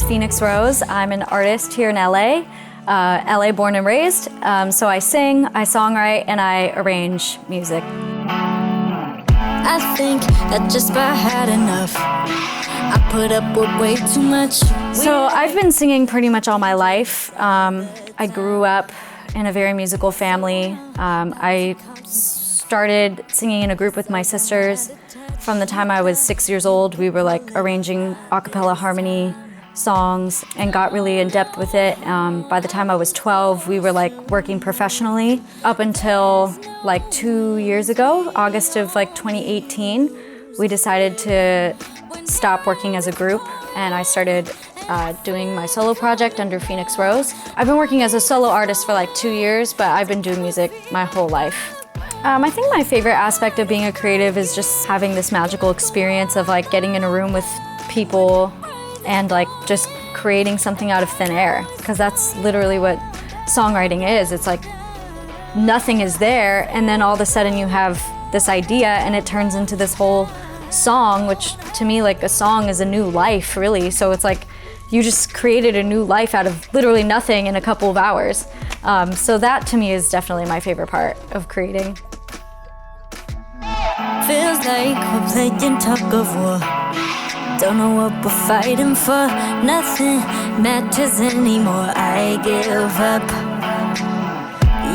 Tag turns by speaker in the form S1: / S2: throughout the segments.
S1: is Fenyx Rose. I'm an artist here in LA, LA born and raised. So I sing, I songwrite, and I arrange music.
S2: I think that just about had enough. I put up with way too much.
S1: So I've been singing pretty much all my life. I grew up in a very musical family. I started singing in a group with my sisters. From the time I was 6 years old, we were like arranging a cappella harmony songs and got really in depth with it. By the time I was 12, we were like working professionally up until like 2 years ago, August of like 2018, we decided to stop working as a group and I started doing my solo project under Fenyx Rose. I've been working as a solo artist for like 2 years, but I've been doing music my whole life. I think my favorite aspect of being a creative is just having this magical experience of like getting in a room with people and like just creating something out of thin air, because that's literally what songwriting is. It's like nothing is there and then all of a sudden you have this idea and it turns into this whole song, which to me, like a song is a new life really. So it's like you just created a new life out of literally nothing in a couple of hours. So that to me is definitely my favorite part of creating.
S2: Feels like we're playing tug of war. Don't know what we're fighting for. Nothing matters anymore. I give up.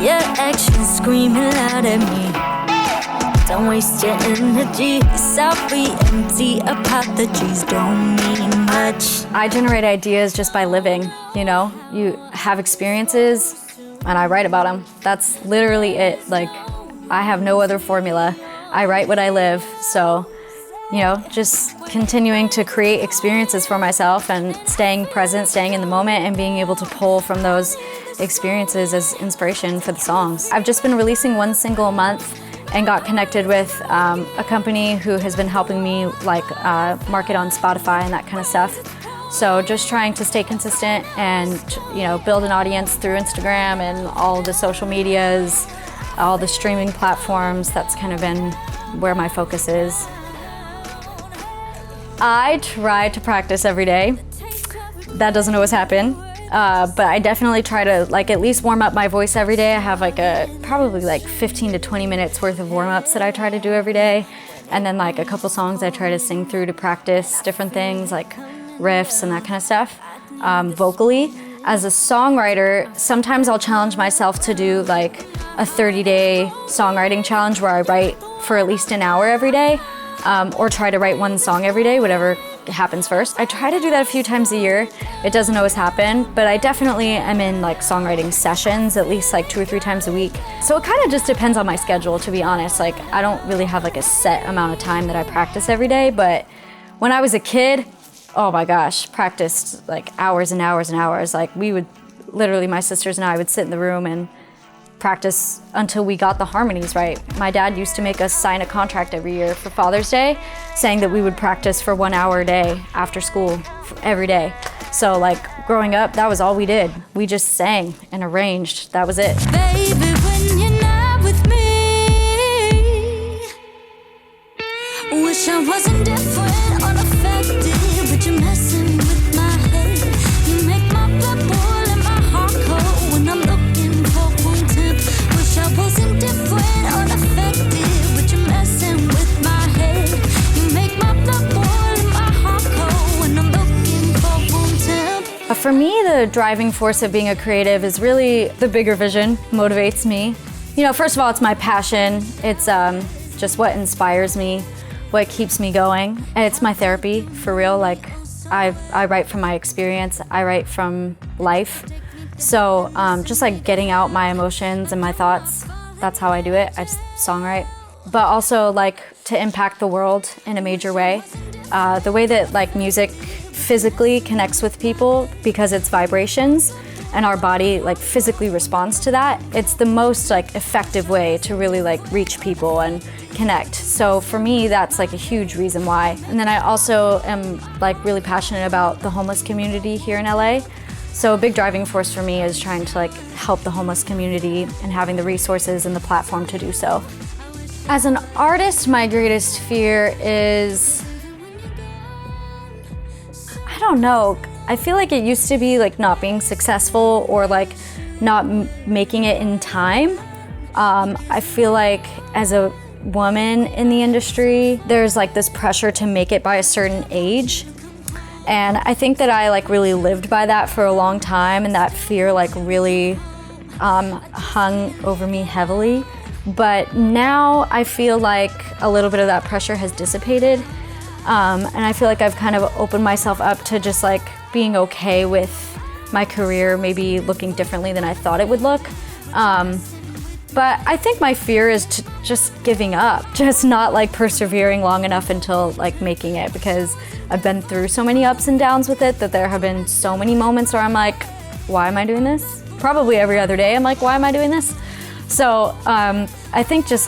S2: Your actions screaming loud at me. Don't waste your energy. Sorry, empty apologies don't mean much.
S1: I generate ideas just by living, you know? You have experiences and I write about them. That's literally it. Like, I have no other formula. I write what I live, so, you know, just continuing to create experiences for myself and staying present, staying in the moment, and being able to pull from those experiences as inspiration for the songs. I've just been releasing one single a month and got connected with a company who has been helping me like market on Spotify and that kind of stuff. So just trying to stay consistent and, you know, build an audience through Instagram and all the social medias, all the streaming platforms. That's kind of been where my focus is. I try to practice every day. That doesn't always happen, but I definitely try to like at least warm up my voice every day. I have like probably like 15 to 20 minutes worth of warm-ups that I try to do every day. And then like a couple songs I try to sing through to practice different things like riffs and that kind of stuff, vocally. As a songwriter, sometimes I'll challenge myself to do like a 30-day songwriting challenge where I write for at least an hour every day, or try to write one song every day, whatever happens first. I try to do that a few times a year. It doesn't always happen, but I definitely am in like songwriting sessions at least like 2 or 3 times a week. So it kind of just depends on my schedule, to be honest. Like I don't really have like a set amount of time that I practice every day, but when I was a kid, oh my gosh, practiced like hours and hours and hours. Like we would literally, my sisters and I would sit in the room and practice until we got the harmonies right. My dad used to make us sign a contract every year for Father's Day saying that we would practice for 1 hour a day after school every day. So like growing up, that was all we did. We just sang and arranged. That was it.
S2: Baby, when you're not with me, wish I wasn't different, unaffected, but you're messing with my head. You make my blood boil and my heart cold when I'm looking for room temp. Wish I wasn't different, unaffected, but you're messing with my head. You make my blood boil and my heart cold when I'm looking for room temp.
S1: For me, the driving force of being a creative is really the bigger vision motivates me. You know, first of all, it's my passion. It's just what inspires me, what keeps me going. And it's my therapy, for real. Like, I write from my experience. I write from life. So just like getting out my emotions and my thoughts, that's how I do it. I just songwrite. But also like to impact the world in a major way. The way that like music physically connects with people because it's vibrations and our body like physically responds to that. It's the most like effective way to really like reach people and connect. So for me, that's like a huge reason why. And then I also am like really passionate about the homeless community here in LA. So a big driving force for me is trying to like help the homeless community and having the resources and the platform to do so. As an artist, my greatest fear is, I don't know. I feel like it used to be like not being successful or like not making it in time. I feel like as a woman in the industry, there's like this pressure to make it by a certain age. And I think that I like really lived by that for a long time, and that fear like really hung over me heavily. But now I feel like a little bit of that pressure has dissipated. And I feel like I've kind of opened myself up to just like being okay with my career maybe looking differently than I thought it would look. But I think my fear is to just giving up, just not like persevering long enough until like making it, because I've been through so many ups and downs with it that there have been so many moments where I'm like, why am I doing this? Probably every other day I'm like, why am I doing this? So I think just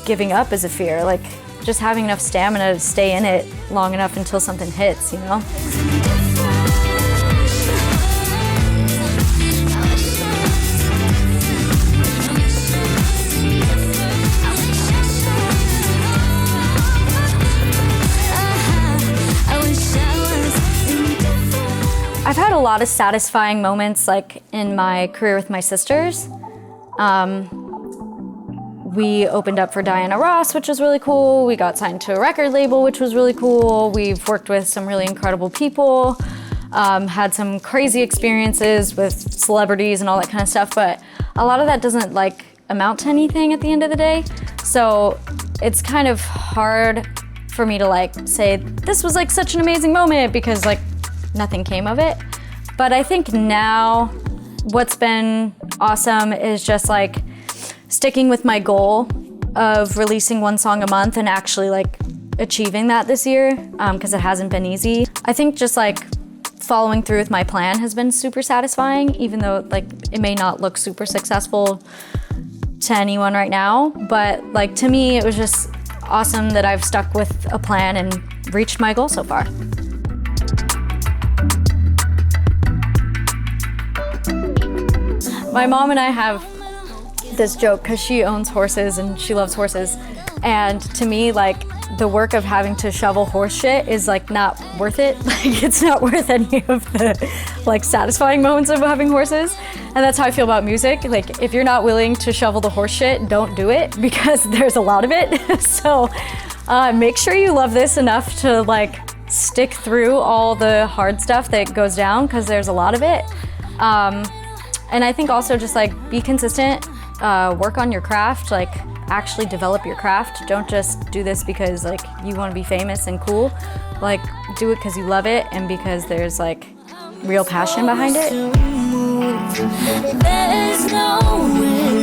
S1: giving up is a fear, like just having enough stamina to stay in it long enough until something hits, you know? I've had a lot of satisfying moments like in my career with my sisters. We opened up for Diana Ross, which was really cool. We got signed to a record label, which was really cool. We've worked with some really incredible people, had some crazy experiences with celebrities and all that kind of stuff, but a lot of that doesn't like amount to anything at the end of the day. So it's kind of hard for me to like say, this was like such an amazing moment, because like nothing came of it. But I think now what's been awesome is just like sticking with my goal of releasing one song a month and actually like achieving that this year, because it hasn't been easy. I think just like following through with my plan has been super satisfying, even though like it may not look super successful to anyone right now. But like to me, it was just awesome that I've stuck with a plan and reached my goal so far. My mom and I have this joke because she owns horses and she loves horses. And to me, like the work of having to shovel horse shit is like not worth it. Like it's not worth any of the like satisfying moments of having horses. And that's how I feel about music. Like if you're not willing to shovel the horse shit, don't do it, because there's a lot of it. So make sure you love this enough to like stick through all the hard stuff that goes down, because there's a lot of it. And I think also just like be consistent, work on your craft, like actually develop your craft. Don't just do this because like you want to be famous and cool. Like do it because you love it and because there's like real passion behind it.
S2: There's no way